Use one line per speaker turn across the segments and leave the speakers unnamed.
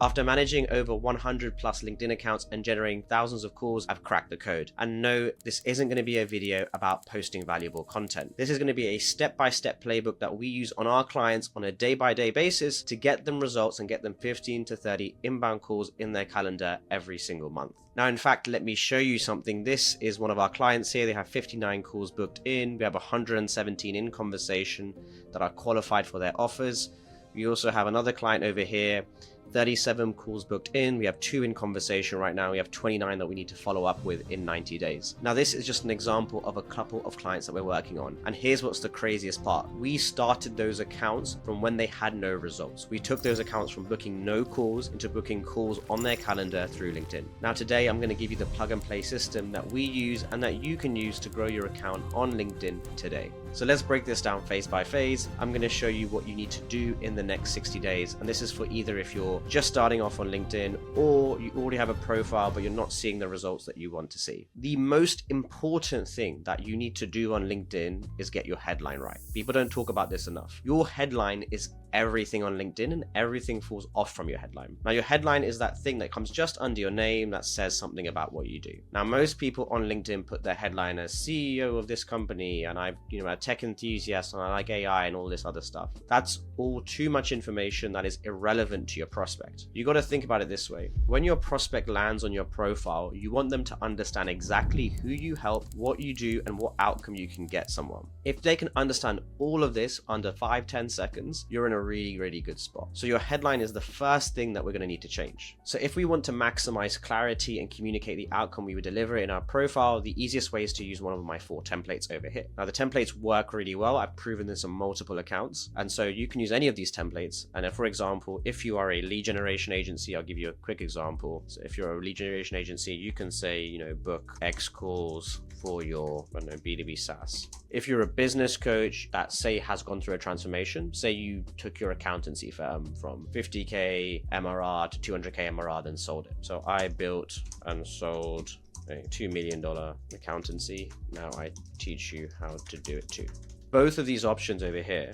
After managing over 100 plus LinkedIn accounts and generating thousands of calls, I've cracked the code. And no, this isn't going to be a video about posting valuable content. This is going to be a step-by-step playbook that we use on our clients on a day-by-day basis to get them results and get them 15 to 30 inbound calls in their calendar every single month. Now, in fact, let me show you something. This is one of our clients here. They have 59 calls booked in. We have 117 in conversation that are qualified for their offers. We also have another client over here, 37 calls booked in. We have 2 in conversation right now. We have 29 that we need to follow up with in 90 days. Now, this is just an example of a couple of clients that we're working on. And here's what's the craziest part. We started those accounts from when they had no results. We took those accounts from booking no calls into booking calls on their calendar through LinkedIn. Now, today, I'm going to give you the plug and play system that we use and that you can use to grow your account on LinkedIn today. So let's break this down phase by phase. I'm going to show you what you need to do in the next 60 days. And this is for either if you're just starting off on LinkedIn or you already have a profile, but you're not seeing the results that you want to see. The most important thing that you need to do on LinkedIn is get your headline right. People don't talk about this enough. Your headline is everything on LinkedIn and everything falls off from your headline. Now, your headline is that thing that comes just under your name that says something about what you do. Now, most people on LinkedIn put their headline as CEO of this company and I'm a tech enthusiast and I like AI and all this other stuff. That's all too much information that is irrelevant to your prospect. You got to think about it this way. When your prospect lands on your profile, you want them to understand exactly who you help, what you do, and what outcome you can get someone. If they can understand all of this under 5-10 seconds, you're in a really, really good spot. So your headline is the first thing that we're going to need to change. So if we want to maximize clarity and communicate the outcome we would deliver in our profile, the easiest way is to use one of my 4 templates over here. Now, the templates work really well. I've proven this on multiple accounts. And so you can use any of these templates. And if, for example, if you are a lead generation agency, I'll give you a quick example. So if you're a lead generation agency, you can say, book X calls for your B2B SaaS. If you're a business coach that has gone through a transformation, say you took your accountancy firm from 50K MRR to 200K MRR, then sold it. So I built and sold a $2 million accountancy. Now I teach you how to do it too. Both of these options over here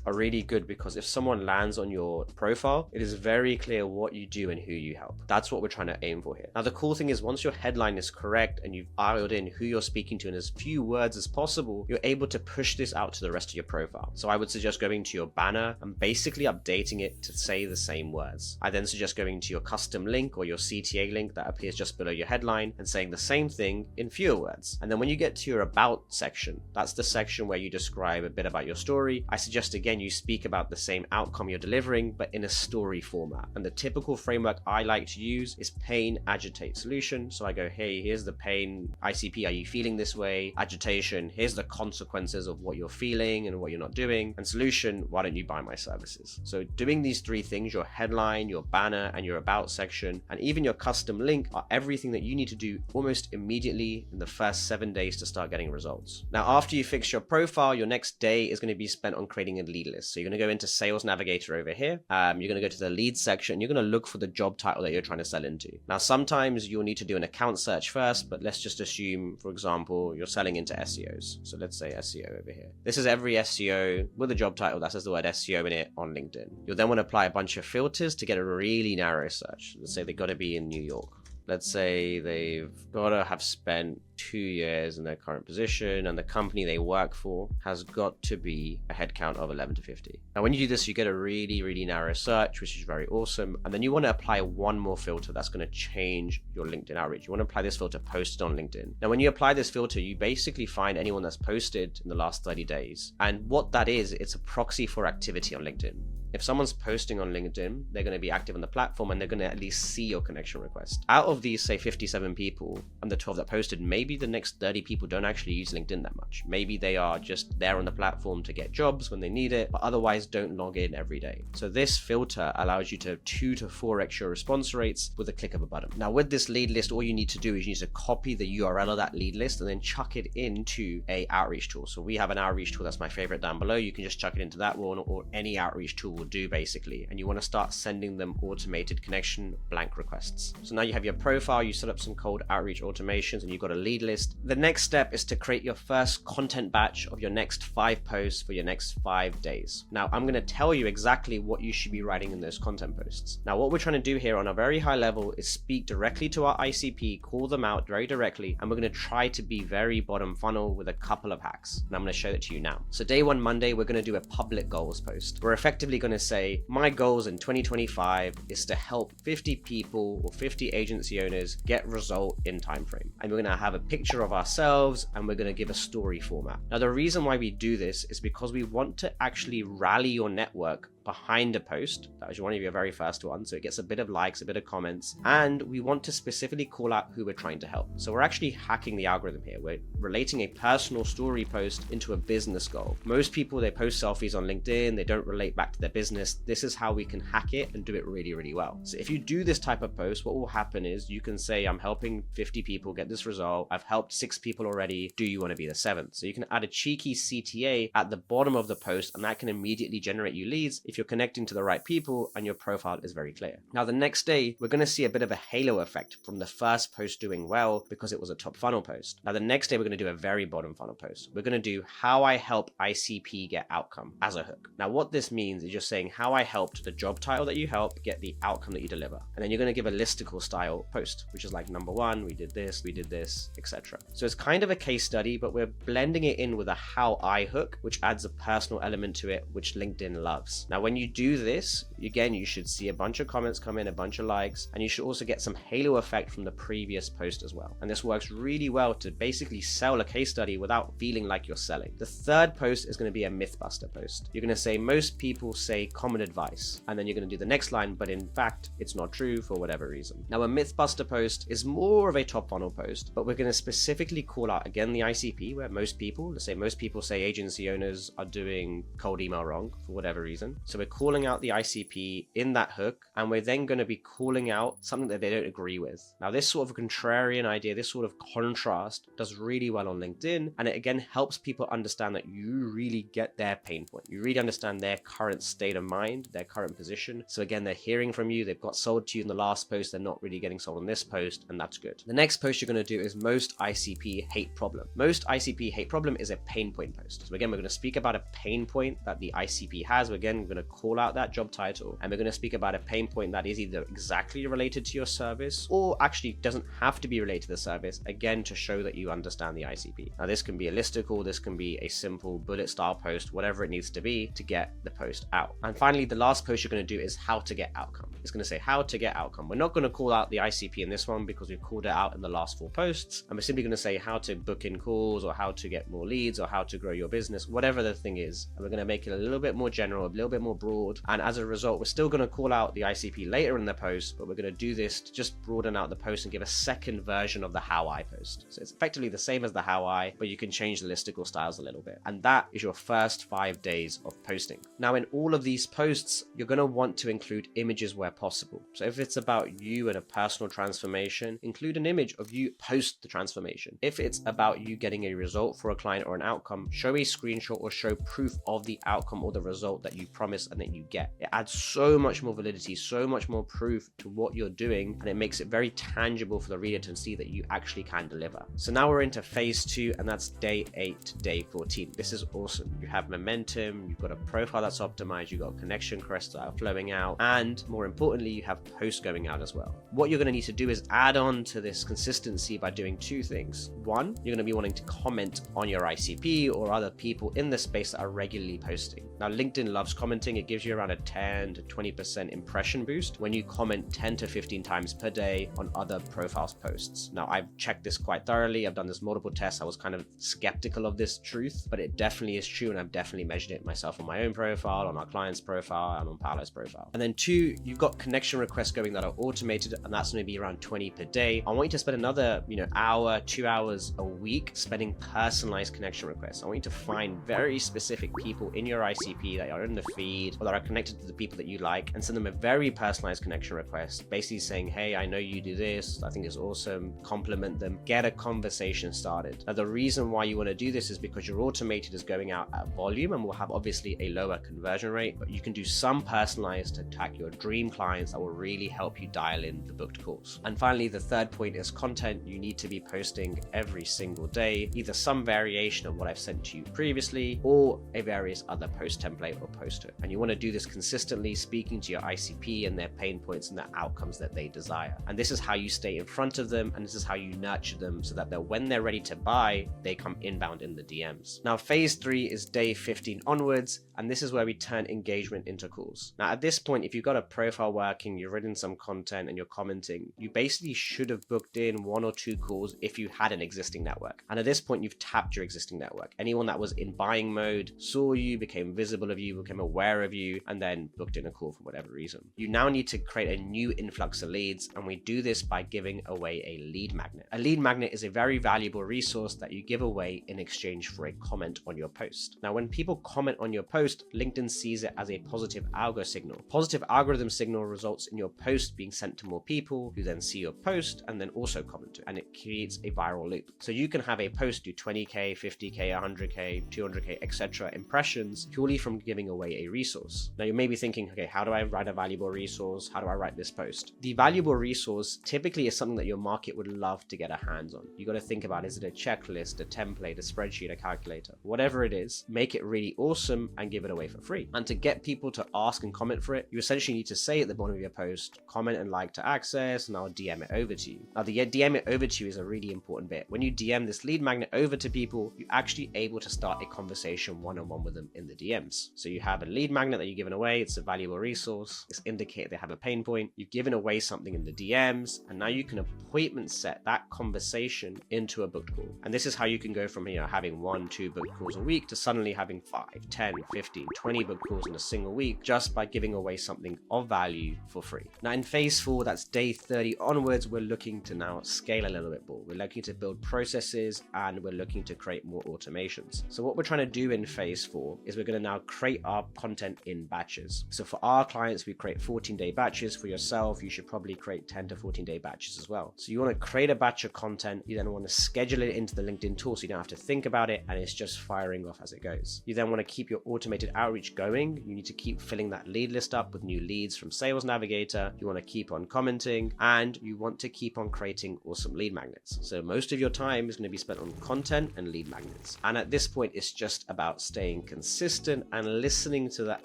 are really good because if someone lands on your profile, it is very clear what you do and who you help. That's what we're trying to aim for here. Now, the cool thing is once your headline is correct and you've ironed in who you're speaking to in as few words as possible, you're able to push this out to the rest of your profile. So I would suggest going to your banner and basically updating it to say the same words. I then suggest going to your custom link or your CTA link that appears just below your headline and saying the same thing in fewer words. And then when you get to your about section, that's the section where you describe a bit about your story. I suggest again you speak about the same outcome you're delivering, but in a story format. And the typical framework I like to use is pain, agitate, solution. So I go, hey, here's the pain, ICP, are you feeling this way? Agitation, here's the consequences of what you're feeling and what you're not doing. And solution, why don't you buy my services? So doing these 3 things, your headline, your banner, and your about section, and even your custom link are everything that you need to do almost immediately in the first 7 days to start getting results. Now, after you fix your profile, your next day is going to be spent on creating a lead list. So you're going to go into Sales Navigator over here. You're going to go to the lead section. You're going to look for the job title that you're trying to sell into. Now, sometimes you'll need to do an account search first, but let's just assume, for example, you're selling into SEOs. So let's say SEO over here. This is every SEO with a job title that says the word SEO in it on LinkedIn. You'll then want to apply a bunch of filters to get a really narrow search. Let's say they've got to be in New York. Let's say they've got to have spent 2 years in their current position and the company they work for has got to be a headcount of 11 to 50. Now, when you do this, you get a really, really narrow search, which is very awesome. And then you want to apply one more filter that's going to change your LinkedIn outreach. You want to apply this filter posted on LinkedIn. Now, when you apply this filter, you basically find anyone that's posted in the last 30 days. And what that is, it's a proxy for activity on LinkedIn. If someone's posting on LinkedIn, they're going to be active on the platform and they're going to at least see your connection request. Out of these, say 57 people and the 12 that posted, maybe the next 30 people don't actually use LinkedIn that much. Maybe they are just there on the platform to get jobs when they need it, but otherwise don't log in every day. So this filter allows you to 2 to 4x your response rates with a click of a button. Now with this lead list, all you need to do is you need to copy the URL of that lead list and then chuck it into a outreach tool. So we have an outreach tool that's my favorite down below. You can just chuck it into that one or any outreach tool people do basically, and you want to start sending them automated connection blank requests. So now you have your profile, you set up some cold outreach automations, and you've got a lead list. The next step is to create your first content batch of your next 5 posts for your next 5 days. Now I'm going to tell you exactly what you should be writing in those content posts. Now what we're trying to do here on a very high level is speak directly to our ICP, call them out very directly, and we're going to try to be very bottom funnel with a couple of hacks. And I'm going to show that to you now. So day 1 Monday, we're going to do a public goals post. We're effectively going to say, my goals in 2025 is to help 50 people or 50 agency owners get result in time frame. And we're going to have a picture of ourselves, and we're going to give a story format. Now the reason why we do this is because we want to actually rally your network behind a post. That was one of your very first ones, so it gets a bit of likes, a bit of comments, and we want to specifically call out who we're trying to help. So we're actually hacking the algorithm here. We're relating a personal story post into a business goal. Most people, they post selfies on LinkedIn, they don't relate back to their business. This is how we can hack it and do it really, really well. So if you do this type of post, what will happen is you can say, I'm helping 50 people get this result. I've helped 6 people already. Do you want to be the 7th? So you can add a cheeky CTA at the bottom of the post, and that can immediately generate you leads if you're connecting to the right people and your profile is very clear. Now the next day, we're going to see a bit of a halo effect from the first post doing well because it was a top funnel post. Now the next day, we're going to do a very bottom funnel post. We're going to do how I help ICP get outcome as a hook. Now what this means is you're saying how I helped the job title that you help get the outcome that you deliver. And then you're going to give a listicle style post, which is like number 1, we did this, etc. So it's kind of a case study, but we're blending it in with a how I hook, which adds a personal element to it, which LinkedIn loves. Now when you do this, again, you should see a bunch of comments come in, a bunch of likes, and you should also get some halo effect from the previous post as well. And this works really well to basically sell a case study without feeling like you're selling. The third post is going to be a mythbuster post. You're going to say, most people say common advice, and then you're going to do the next line, but in fact, it's not true for whatever reason. Now a mythbuster post is more of a top funnel post, but we're going to specifically call out again the ICP, where most people, let's say most people say agency owners are doing cold email wrong for whatever reason. So we're calling out the ICP in that hook, and we're then going to be calling out something that they don't agree with. Now this sort of contrarian idea, this sort of contrast does really well on LinkedIn, and it again helps people understand that you really get their pain point. You really understand their current state of mind, their current position. So again, they're hearing from you, they've got sold to you in the last post, they're not really getting sold on this post, and that's good. The next post you're going to do is most ICP hate problem. Most ICP hate problem is a pain point post. So again, we're going to speak about a pain point that the ICP has. Again, we're going to call out that job title, and we're going to speak about a pain point that is either exactly related to your service or actually doesn't have to be related to the service, again to show that you understand the ICP. Now this can be a listicle, this can be a simple bullet style post, whatever it needs to be to get the post out. And finally, the last post you're going to do is how to get outcome. It's going to say how to get outcome. We're not going to call out the ICP in this one because we've called it out in the last 4 posts, and we're simply going to say how to book in calls or how to get more leads or how to grow your business, whatever the thing is. And we're going to make it a little bit more general, a little bit more broad, and as a result, we're still going to call out the ICP later in the post, but we're going to do this to just broaden out the post and give a second version of the how I post. So it's effectively the same as the how I, but you can change the listicle styles a little bit. And that is your first 5 days of posting. Now in all of these posts, you're going to want to include images where possible. So if it's about you and a personal transformation, include an image of you post the transformation. If it's about you getting a result for a client or an outcome, show a screenshot or show proof of the outcome or the result that you promise and that you get. It adds so much more validity, so much more proof to what you're doing, and it makes it very tangible for the reader to see that you actually can deliver. So now we're into phase 2, and that's day 8 to day 14. This is awesome. You have momentum, you've got a profile that's optimized, you've got connection requests that are flowing out, and more importantly, you have posts going out as well. What you're going to need to do is add on to this consistency by doing 2 things. One, you're going to be wanting to comment on your ICP or other people in the space that are regularly posting. Now LinkedIn loves commenting. It gives you around a 10 to 20% impression boost when you comment 10 to 15 times per day on other profiles posts. Now I've checked this quite thoroughly. I've done this multiple tests. I was kind of skeptical of this truth, but it definitely is true, and I've definitely measured it myself on my own profile, on our client's profile, and on Paolo's profile. And then 2, you've got connection requests going that are automated, and that's going to be around 20 per day. I want you to spend another hour, 2 hours a week spending personalized connection requests. I want you to find very specific people in your ICP ICP that are in the feed or that are connected to the people that you like, and send them a very personalized connection request, basically saying, hey, I know you do this, I think it's awesome, compliment them, get a conversation started. Now, the reason why you want to do this is because your automated is going out at volume and will have obviously a lower conversion rate, but you can do some personalized to attack your dream clients that will really help you dial in the booked calls. And finally, the third point is content. You need to be posting every single day, either some variation of what I've sent to you previously or a various other post template or post hook. And you want to do this consistently, speaking to your ICP and their pain points and their outcomes that they desire. And this is how you stay in front of them, and this is how you nurture them so that when they're ready to buy, they come inbound in the DMs. Now, phase 3 is day 15 onwards, and this is where we turn engagement into calls. Now, at this point, if you've got a profile working, you've written some content and you're commenting, you basically should have booked in 1 or 2 calls if you had an existing network. And at this point, you've tapped your existing network. Anyone that was in buying mode saw you, became visible of you, became aware of you, and then booked in a call for whatever reason. You now need to create a new influx of leads, and we do this by giving away a lead magnet. A lead magnet is a very valuable resource that you give away in exchange for a comment on your post. Now, when people comment on your post, LinkedIn sees it as a positive algo signal. Positive algorithm signal results in your post being sent to more people who then see your post and then also comment to it, and it creates a viral loop. So you can have a post do 20k, 50k, 100k, 200k, etc. impressions purely from giving away a resource. Now, you may be thinking, okay, how do I write a valuable resource? How do I write this post? The valuable resource typically is something that your market would love to get a hands on. You got to think about, is it a checklist, a template, a spreadsheet, a calculator? Whatever it is, make it really awesome and give it away for free. And to get people to ask and comment for it, you essentially need to say at the bottom of your post, comment and like to access, and I'll DM it over to you. Now, the DM it over to you is a really important bit. When you DM this lead magnet over to people, you're actually able to start a conversation one-on-one with them in the DMs. So you have a lead magnet that you're giving away. It's a valuable resource. It's indicated they have a pain point. You've given away something in the DMs, and now you can appointment set that conversation into a booked call. And this is how you can go from having 1, 2 booked calls a week to suddenly having 5, 10, 15, 20 booked calls in a single week, just by giving away something of value for free. Now, in phase 4, that's day 30 onwards, we're looking to now scale a little bit more. We're looking to build processes, and we're looking to create more automations. So what we're trying to do in phase 4 is we're going to now create our content in batches. So for our clients, we create 14-day batches. For yourself, you should probably create 10 to 14-day batches as well. So you want to create a batch of content. You then want to schedule it into the LinkedIn tool so you don't have to think about it, and it's just firing off as it goes. You then want to keep your automated outreach going. You need to keep filling that lead list up with new leads from Sales Navigator. You want to keep on commenting, and you want to keep on creating awesome lead magnets. So most of your time is going to be spent on content and lead magnets. And at this point, it's just about staying consistent and listening to the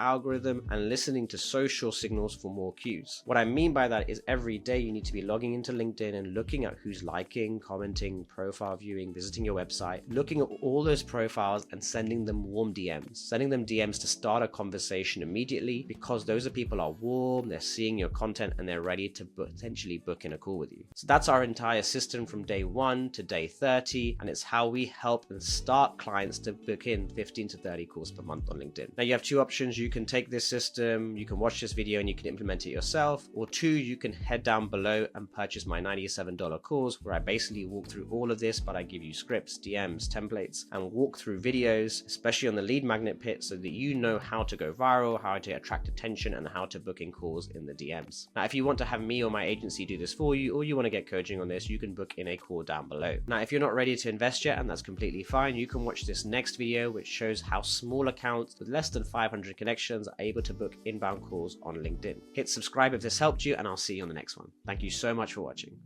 algorithm and listening to social signals for more cues. What I mean by that is every day you need to be logging into LinkedIn and looking at who's liking, commenting, profile viewing, visiting your website, looking at all those profiles and sending them warm DMs. Sending them DMs to start a conversation immediately, because those are people are warm, they're seeing your content, and they're ready to potentially book in a call with you. So that's our entire system from day 1 to day 30, and it's how we help and start clients to book in 15 to 30 calls per month on LinkedIn. Now, you have 2 options. You can take this system, you can watch this video and you can implement it yourself, or 2, you can head down below and purchase my $97 course, where I basically walk through all of this, but I give you scripts, DMs, templates, and walk through videos, especially on the lead magnet pit, so that you know how to go viral, how to attract attention, and how to book in calls in the DMs. Now, if you want to have me or my agency do this for you, or you want to get coaching on this, you can book in a call down below. Now, if you're not ready to invest yet, and that's completely fine, you can watch this next video, which shows how small accounts with less than 500 connections are able to book inbound calls on LinkedIn. Hit subscribe if this helped you, and I'll see you on the next one. Thank you so much for watching.